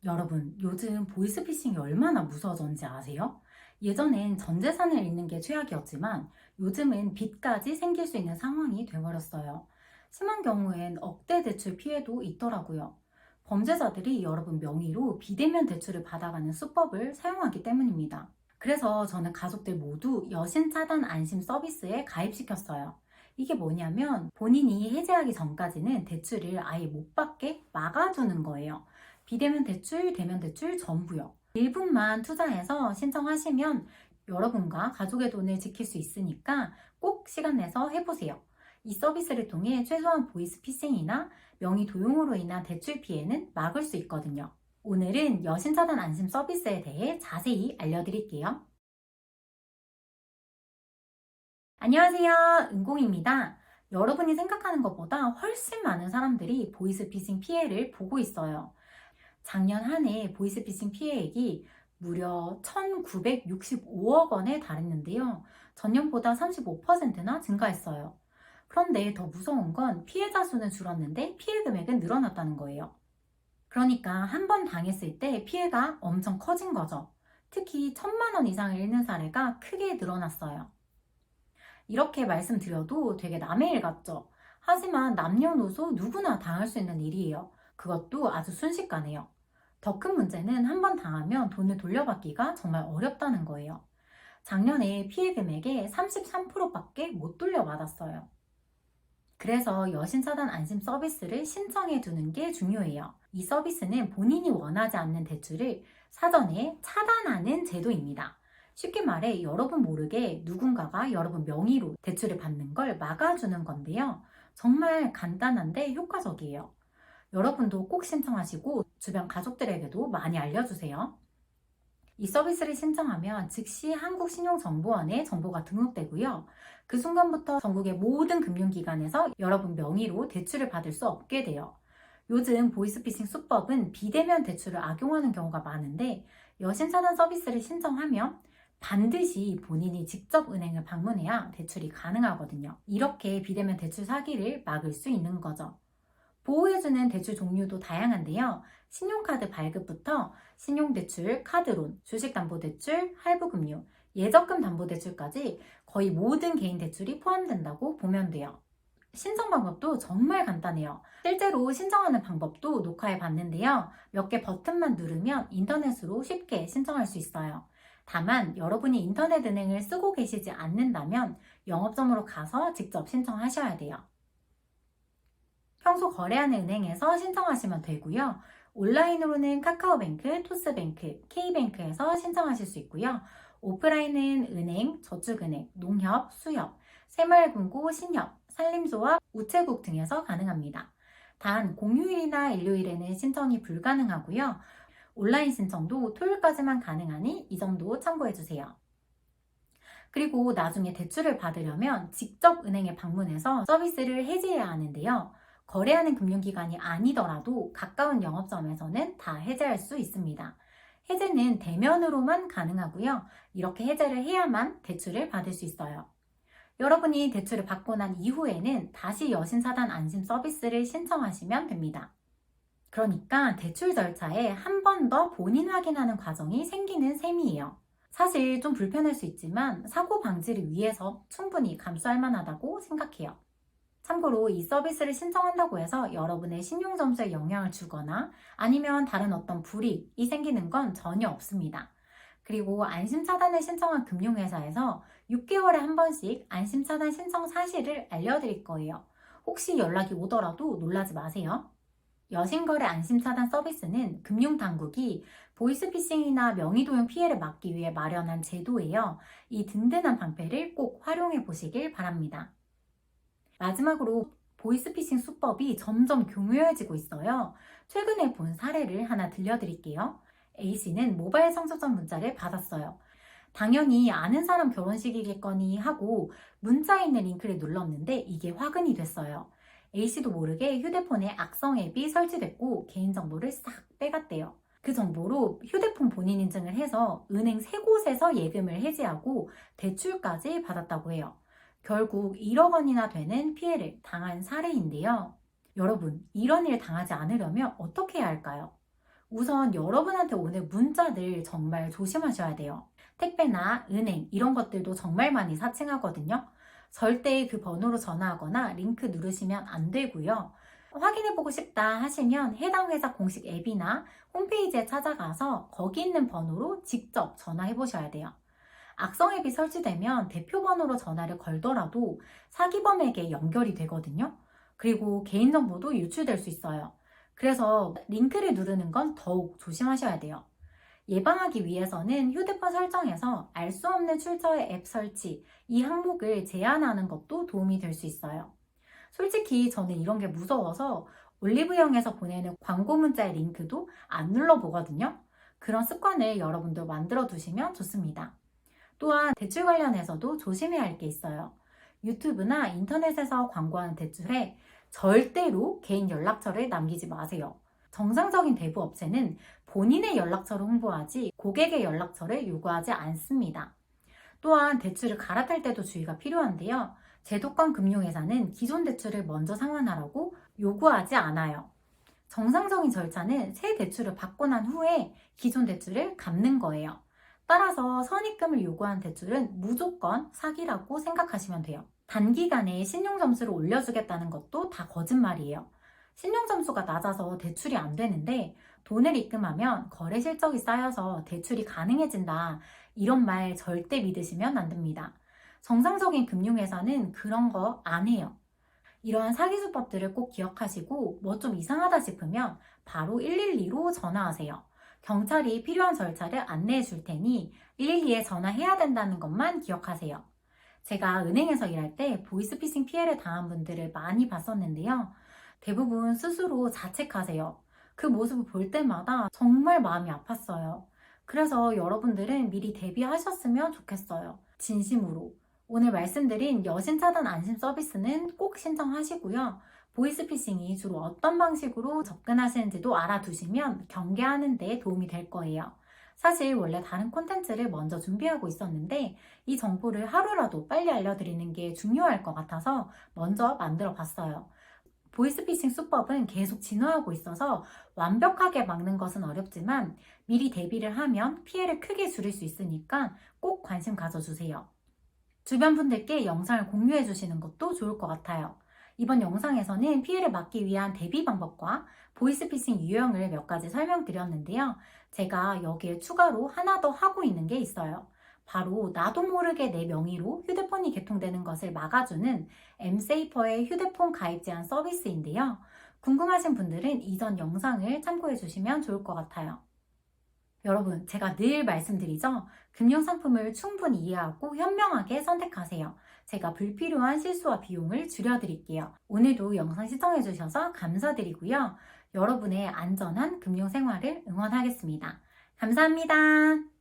여러분, 요즘 보이스피싱이 얼마나 무서워졌는지 아세요? 예전엔 전 재산을 잃는 게 최악이었지만 요즘은 빚까지 생길 수 있는 상황이 돼버렸어요. 심한 경우엔 억대 대출 피해도 있더라고요. 범죄자들이 여러분 명의로 비대면 대출을 받아가는 수법을 사용하기 때문입니다. 그래서 저는 가족들 모두 여신 차단 안심 서비스에 가입시켰어요. 이게 뭐냐면 본인이 해지하기 전까지는 대출을 아예 못 받게 막아주는 거예요. 비대면 대출, 대면 대출 전부요. 1분만 투자해서 신청하시면 여러분과 가족의 돈을 지킬 수 있으니까 꼭 시간 내서 해보세요. 이 서비스를 통해 최소한 보이스피싱이나 명의 도용으로 인한 대출 피해는 막을 수 있거든요. 오늘은 여신차단 안심 서비스에 대해 자세히 알려드릴게요. 안녕하세요. 은공입니다. 여러분이 생각하는 것보다 훨씬 많은 사람들이 보이스피싱 피해를 보고 있어요. 작년 한 해 보이스피싱 피해액이 무려 1,965억 원에 달했는데요. 전년보다 35%나 증가했어요. 그런데 더 무서운 건 피해자 수는 줄었는데 피해 금액은 늘어났다는 거예요. 그러니까 한 번 당했을 때 피해가 엄청 커진 거죠. 특히 1,000만 원 이상을 잃는 사례가 크게 늘어났어요. 이렇게 말씀드려도 되게 남의 일 같죠? 하지만 남녀노소 누구나 당할 수 있는 일이에요. 그것도 아주 순식간에요. 더 큰 문제는 한 번 당하면 돈을 돌려받기가 정말 어렵다는 거예요. 작년에 피해 금액의 33%밖에 못 돌려받았어요. 그래서 여신차단 안심 서비스를 신청해 두는 게 중요해요. 이 서비스는 본인이 원하지 않는 대출을 사전에 차단하는 제도입니다. 쉽게 말해 여러분 모르게 누군가가 여러분 명의로 대출을 받는 걸 막아주는 건데요. 정말 간단한데 효과적이에요. 여러분도 꼭 신청하시고 주변 가족들에게도 많이 알려주세요. 이 서비스를 신청하면 즉시 한국신용정보원에 정보가 등록되고요. 그 순간부터 전국의 모든 금융기관에서 여러분 명의로 대출을 받을 수 없게 돼요. 요즘 보이스피싱 수법은 비대면 대출을 악용하는 경우가 많은데 여신차단 서비스를 신청하면 반드시 본인이 직접 은행을 방문해야 대출이 가능하거든요. 이렇게 비대면 대출 사기를 막을 수 있는 거죠. 보호해주는 대출 종류도 다양한데요. 신용카드 발급부터 신용대출, 카드론, 주식담보대출, 할부금융, 예적금 담보대출까지 거의 모든 개인 대출이 포함된다고 보면 돼요. 신청 방법도 정말 간단해요. 실제로 신청하는 방법도 녹화해 봤는데요. 몇 개 버튼만 누르면 인터넷으로 쉽게 신청할 수 있어요. 다만 여러분이 인터넷 은행을 쓰고 계시지 않는다면 영업점으로 가서 직접 신청하셔야 돼요. 평소 거래하는 은행에서 신청하시면 되고요. 온라인으로는 카카오뱅크, 토스뱅크, K뱅크에서 신청하실 수 있고요. 오프라인은 은행, 저축은행, 농협, 수협, 새마을금고, 신협, 산림조합, 우체국 등에서 가능합니다. 단 공휴일이나 일요일에는 신청이 불가능하고요. 온라인 신청도 토요일까지만 가능하니 이 점도 참고해주세요. 그리고 나중에 대출을 받으려면 직접 은행에 방문해서 서비스를 해지해야 하는데요. 거래하는 금융기관이 아니더라도 가까운 영업점에서는 다 해제할 수 있습니다. 해제는 대면으로만 가능하고요. 이렇게 해제를 해야만 대출을 받을 수 있어요. 여러분이 대출을 받고 난 이후에는 다시 여신차단 안심 서비스를 신청하시면 됩니다. 그러니까 대출 절차에 한 번 더 본인 확인하는 과정이 생기는 셈이에요. 사실 좀 불편할 수 있지만 사고 방지를 위해서 충분히 감수할 만하다고 생각해요. 참고로 이 서비스를 신청한다고 해서 여러분의 신용 점수에 영향을 주거나 아니면 다른 어떤 불이익이 생기는 건 전혀 없습니다. 그리고 안심차단을 신청한 금융회사에서 6개월에 한 번씩 안심차단 신청 사실을 알려드릴 거예요. 혹시 연락이 오더라도 놀라지 마세요. 여신거래 안심차단 서비스는 금융당국이 보이스피싱이나 명의도용 피해를 막기 위해 마련한 제도예요. 이 든든한 방패를 꼭 활용해 보시길 바랍니다. 마지막으로 보이스피싱 수법이 점점 교묘해지고 있어요. 최근에 본 사례를 하나 들려드릴게요. A씨는 모바일 성소점 문자를 받았어요. 당연히 아는 사람 결혼식이겠거니 하고 문자에 있는 링크를 눌렀는데 이게 화근이 됐어요. A씨도 모르게 휴대폰에 악성 앱이 설치됐고 개인정보를 싹 빼갔대요. 그 정보로 휴대폰 본인 인증을 해서 은행 3곳에서 예금을 해지하고 대출까지 받았다고 해요. 결국 1억 원이나 되는 피해를 당한 사례인데요. 여러분, 이런 일 당하지 않으려면 어떻게 해야 할까요? 우선 여러분한테 오는 문자들 정말 조심하셔야 돼요. 택배나 은행 이런 것들도 정말 많이 사칭하거든요. 절대 그 번호로 전화하거나 링크 누르시면 안 되고요. 확인해보고 싶다 하시면 해당 회사 공식 앱이나 홈페이지에 찾아가서 거기 있는 번호로 직접 전화해보셔야 돼요. 악성 앱이 설치되면 대표 번호로 전화를 걸더라도 사기범에게 연결이 되거든요. 그리고 개인정보도 유출될 수 있어요. 그래서 링크를 누르는 건 더욱 조심하셔야 돼요. 예방하기 위해서는 휴대폰 설정에서 알 수 없는 출처의 앱 설치, 이 항목을 제한하는 것도 도움이 될 수 있어요. 솔직히 저는 이런 게 무서워서 올리브영에서 보내는 광고 문자의 링크도 안 눌러보거든요. 그런 습관을 여러분도 만들어 두시면 좋습니다. 또한 대출 관련해서도 조심해야 할 게 있어요. 유튜브나 인터넷에서 광고하는 대출에 절대로 개인 연락처를 남기지 마세요. 정상적인 대부 업체는 본인의 연락처를 홍보하지 고객의 연락처를 요구하지 않습니다. 또한 대출을 갈아탈 때도 주의가 필요한데요. 제도권 금융회사는 기존 대출을 먼저 상환하라고 요구하지 않아요. 정상적인 절차는 새 대출을 받고 난 후에 기존 대출을 갚는 거예요. 따라서 선입금을 요구한 대출은 무조건 사기라고 생각하시면 돼요. 단기간에 신용점수를 올려주겠다는 것도 다 거짓말이에요. 신용점수가 낮아서 대출이 안 되는데 돈을 입금하면 거래 실적이 쌓여서 대출이 가능해진다. 이런 말 절대 믿으시면 안 됩니다. 정상적인 금융회사는 그런 거 안 해요. 이러한 사기 수법들을 꼭 기억하시고 뭐 좀 이상하다 싶으면 바로 112로 전화하세요. 경찰이 필요한 절차를 안내해 줄 테니 112에 전화해야 된다는 것만 기억하세요. 제가 은행에서 일할 때 보이스피싱 피해를 당한 분들을 많이 봤었는데요. 대부분 스스로 자책하세요. 그 모습을 볼 때마다 정말 마음이 아팠어요. 그래서 여러분들은 미리 대비하셨으면 좋겠어요. 진심으로. 오늘 말씀드린 여신차단 안심 서비스는 꼭 신청하시고요. 보이스피싱이 주로 어떤 방식으로 접근하시는지도 알아두시면 경계하는 데 도움이 될 거예요. 사실 원래 다른 콘텐츠를 먼저 준비하고 있었는데 이 정보를 하루라도 빨리 알려드리는 게 중요할 것 같아서 먼저 만들어 봤어요. 보이스피싱 수법은 계속 진화하고 있어서 완벽하게 막는 것은 어렵지만 미리 대비를 하면 피해를 크게 줄일 수 있으니까 꼭 관심 가져주세요. 주변 분들께 영상을 공유해 주시는 것도 좋을 것 같아요. 이번 영상에서는 피해를 막기 위한 대비 방법과 보이스피싱 유형을 몇 가지 설명드렸는데요. 제가 여기에 추가로 하나 더 하고 있는 게 있어요. 바로 나도 모르게 내 명의로 휴대폰이 개통되는 것을 막아주는 엠세이퍼의 휴대폰 가입 제한 서비스인데요. 궁금하신 분들은 이전 영상을 참고해 주시면 좋을 것 같아요. 여러분, 제가 늘 말씀드리죠? 금융상품을 충분히 이해하고 현명하게 선택하세요. 제가 불필요한 실수와 비용을 줄여드릴게요. 오늘도 영상 시청해주셔서 감사드리고요. 여러분의 안전한 금융생활을 응원하겠습니다. 감사합니다.